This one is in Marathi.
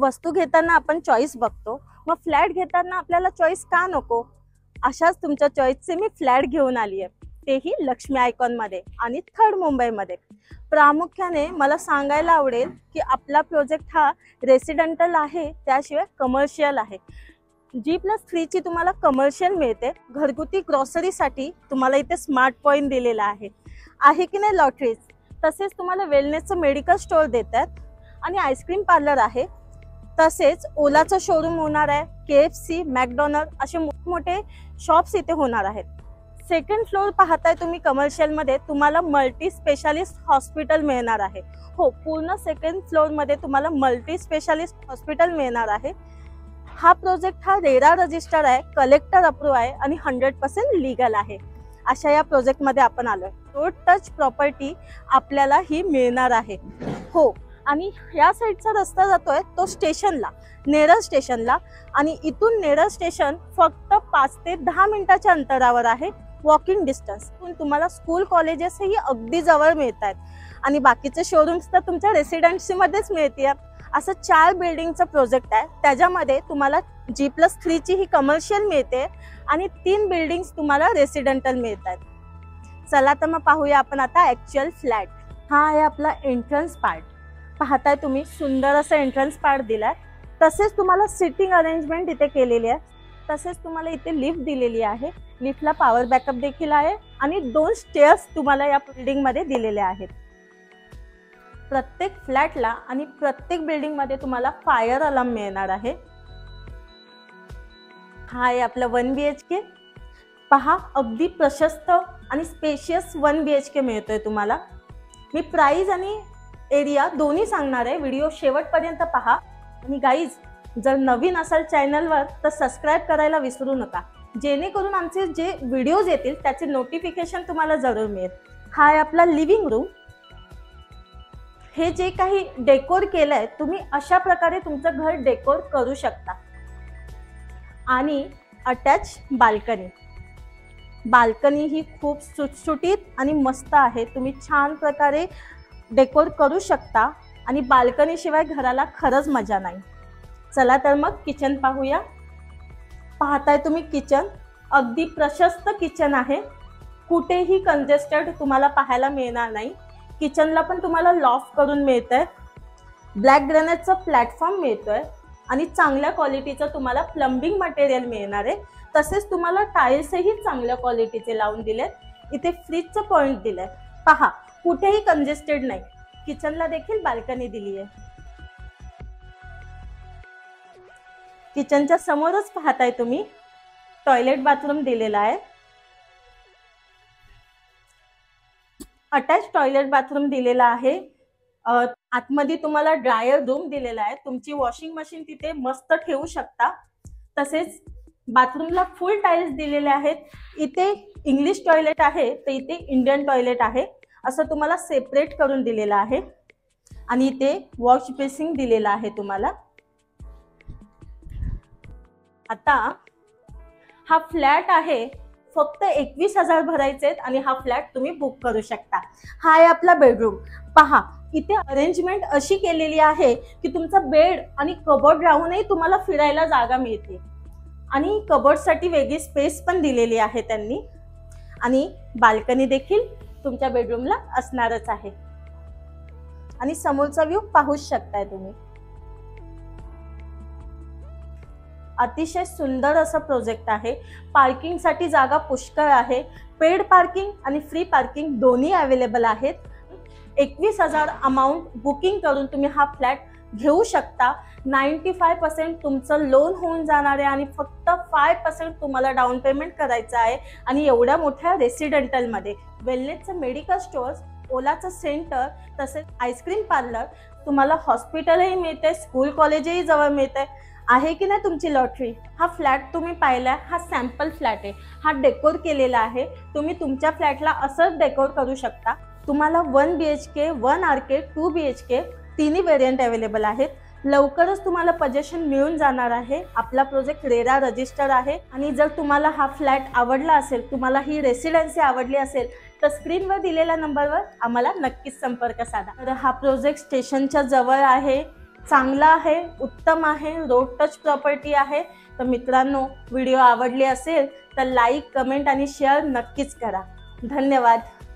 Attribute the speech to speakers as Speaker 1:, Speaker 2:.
Speaker 1: वस्तू घेताना आपण चॉईस बघतो, मग फ्लॅट घेताना आपल्याला चॉईस का नको? अशाच तुमच्या चॉईसचे मी फ्लॅट घेऊन आली आहे, तेही लक्ष्मी आयकॉन मध्ये आणि थर्ड मुंबईमध्ये. प्रामुख्याने मला सांगायला आवडेल की आपला प्रोजेक्ट हा रेसिडेंटल आहे, त्याशिवाय कमर्शियल आहे. G+3 ची तुम्हाला कमर्शियल मिळते. घरगुती ग्रॉसरीसाठी तुम्हाला इथे स्मार्ट पॉइंट दिलेला आहे की नाही लॉटरीज. तसेच तुम्हाला वेलनेसचं मेडिकल स्टोअर देतात आणि आईस्क्रीम पार्लर आहे. तसेच ओलाचं शोरूम होणार आहे. KFC, मॅकडोनल्ड असे मोठमोठे शॉप्स इथे होणार आहेत. सेकंड फ्लोअर पाहताय तुम्ही कमर्शियल मध्ये तुम्हाला मल्टी स्पेशालिस्ट हॉस्पिटल मिळणार आहे. हो, पूर्ण सेकंड फ्लोअर मध्ये तुम्हाला मल्टी स्पेशालिस्ट हॉस्पिटल मिळणार आहे. हा प्रोजेक्ट हा रेरा रजिस्टर आहे, कलेक्टर अप्रूव्ह आहे आणि 100% लीगल आहे. अशा या प्रोजेक्ट मध्ये आपण आलोय. रोड टच प्रॉपर्टी आपल्याला ही मिळणार आहे. हो, आणि या साईडचा रस्ता जातोय तो स्टेशनला, नेरळ स्टेशनला, आणि इथून नेरळ स्टेशन फक्त 5 ते 10 मिनिटाच्या अंतरावर आहे, वॉकिंग डिस्टन्स. तुम्हाला स्कूल कॉलेजेसही अगदी जवळ मिळत आहेत आणि बाकीचे शोरूम्स तर तुमच्या रेसिडेन्सी मध्येच मिळतील. असं 4 बिल्डिंगचं प्रोजेक्ट आहे. त्याच्यामध्ये तुम्हाला G+3 ची ही कमर्शियल मिळते आणि 3 बिल्डिंग्स तुम्हाला रेसिडेंटल मिळत आहेत. चला तर मग पाहूया आपण आता ऍक्च्युअल फ्लॅट. हा आहे आपला एंट्रन्स पार्ट. पाहताय तुम्ही, सुंदर असं एंट्रन्स पार्ट दिलाय. तसेच तुम्हाला सिटिंग अरेंजमेंट इथे केलेली आहे. तसेच तुम्हाला इथे लिफ्ट दिलेली आहे. लिफ्टला पॉवर बॅकअप देखील आहे आणि 2 स्टेअर्स तुम्हाला या बिल्डिंग मध्ये दिलेले आहेत. प्रत्येक फ्लॅटला आणि प्रत्येक बिल्डिंग मध्ये तुम्हाला फायर अलार्म मिळणार आहे. हा आहे आपला 1 BHK. पहा, अगदी प्रशस्त आणि स्पेशियस 1 BHK मिळतोय तुम्हाला. मी प्राइस आणि एरिया दोन्ही सांगणार आहे, व्हिडिओ शेवटपर्यंत पहा. आणि गाईज, जर नवीन असाल चॅनलवर तर सबस्क्राईब करायला विसरू नका, जेणेकरून आमचे जे व्हिडिओज येतील त्याचे नोटिफिकेशन तुम्हाला जरूर मिळेल. हा आहे आपला लिव्हिंग रूम. हे जे काही डेकोर केलंय तुम्ही अशा प्रकारे तुमचं घर डेकोर करू शकता. आणि अटॅच बाल्कनी. बाल्कनी ही खूप सुटसुटीत आणि मस्त आहे. तुम्ही छान प्रकारे डेकोर करू शकता आणि बाल्कनी शिवाय घराला खरंच मजा नाही. चला तर मग किचन पाहूया. पाहताय तुम्ही किचन, अगदी प्रशस्त किचन आहे. कुठेही कंजेस्टेड तुम्हाला पाहायला मिळणार नाही. किचनला पण तुम्हाला लॉफ्ट करून मिळतंय. ब्लॅक ग्रेनाइटचा प्लॅटफॉर्म मिळतोय आणि चांगल्या क्वालिटीचं तुम्हाला प्लंबिंग मटेरियल मिळणार आहे. तसेच तुम्हाला टाइल्सही चांगल्या क्वालिटीचे लावून दिलेत. इथे फ्रीजचं पॉइंट दिलंय. पहा, कुठेही कंजेस्टेड नाही. किचनला देखील बाल्कनी दिली आहे. किचनच्या समोरच पाहताय तुम्ही टॉयलेट बाथरूम दिलेला आहे. अटॅच टॉयलेट बाथरूम दिलेला आहे. आतमध्ये तुम्हाला ड्रायर रूम दिलेला आहे. तुमची वॉशिंग मशीन तिथे मस्त ठेवू शकता. तसेच बाथरूमला फुल टाइल्स दिलेले आहेत. इथे इंग्लिश टॉयलेट आहे तर इथे इंडियन टॉयलेट आहे, असं तुम्हाला सेपरेट करून दिलेलं आहे. आणि इथे वॉश बेसिन दिलेला आहे तुम्हाला. आता हा फ्लॅट आहे, फक्त 21,000 भरायचे आहेत आणि हा फ्लॅट तुम्ही बुक करू शकता. हा आहे आपला बेडरूम. पहा, इथे अरेंजमेंट अशी केलेली आहे की तुमचा बेड आणि कबोर्ड राहूनही तुम्हाला फिरायला जागा मिळते. आणि कबोर्डसाठी वेगळी स्पेस पण दिलेली आहे त्यांनी. आणि बाल्कनी देखील तुमच्या बेडरूमला असणारच आहे. आणि समोरचा व्ह्यू पाहूच शकताय तुम्ही. अतिशय सुंदर असं प्रोजेक्ट आहे. पार्किंगसाठी जागा पुष्कळ आहे. पेड पार्किंग आणि फ्री पार्किंग दोन्ही अवेलेबल आहेत. 21,000 अमाऊंट बुकिंग करून तुम्ही हा फ्लॅट घेऊ शकता. 95% तुमचं लोन होऊन जाणार आहे आणि फक्त 5% तुम्हाला डाऊन पेमेंट करायचं आहे. आणि एवढ्या मोठ्या रेसिडेंटलमध्ये वेलनेसचं मेडिकल स्टोअर्स, ओलाचं सेंटर, तसेच आईस्क्रीम पार्लर, तुम्हाला हॉस्पिटलही मिळते, स्कूल कॉलेजही जवळ मिळते. आहे की नाही तुमची लॉटरी. हा फ्लॅट तुम्ही पाहिलाय, हा सॅम्पल फ्लॅट आहे. हा डेकोर केलेला आहे. तुम्ही तुमच्या फ्लॅटला असंच डेकोर करू शकता. तुम्हाला 1 BHK, 1 RK, 2 BHK तिन्ही व्हेरियंट अवेलेबल आहेत. लवकरच तुम्हाला पोझिशन मिळून जाणार आहे. आपला प्रोजेक्ट रेरा रजिस्टर आहे. आणि जर तुम्हाला हा फ्लॅट आवडला असेल, तुम्हाला ही रेसिडेन्सी आवडली असेल तर स्क्रीनवर दिलेल्या नंबरवर आम्हाला नक्कीच संपर्क साधा. तर हा प्रोजेक्ट स्टेशनच्या जवळ आहे. चांगला आहे, उत्तम आहे, रोड टच प्रॉपर्टी आहे. तर मित्रांनो, व्हिडिओ आवडली असेल तर लाईक, कमेंट आणि शेअर नक्कीच करा. धन्यवाद.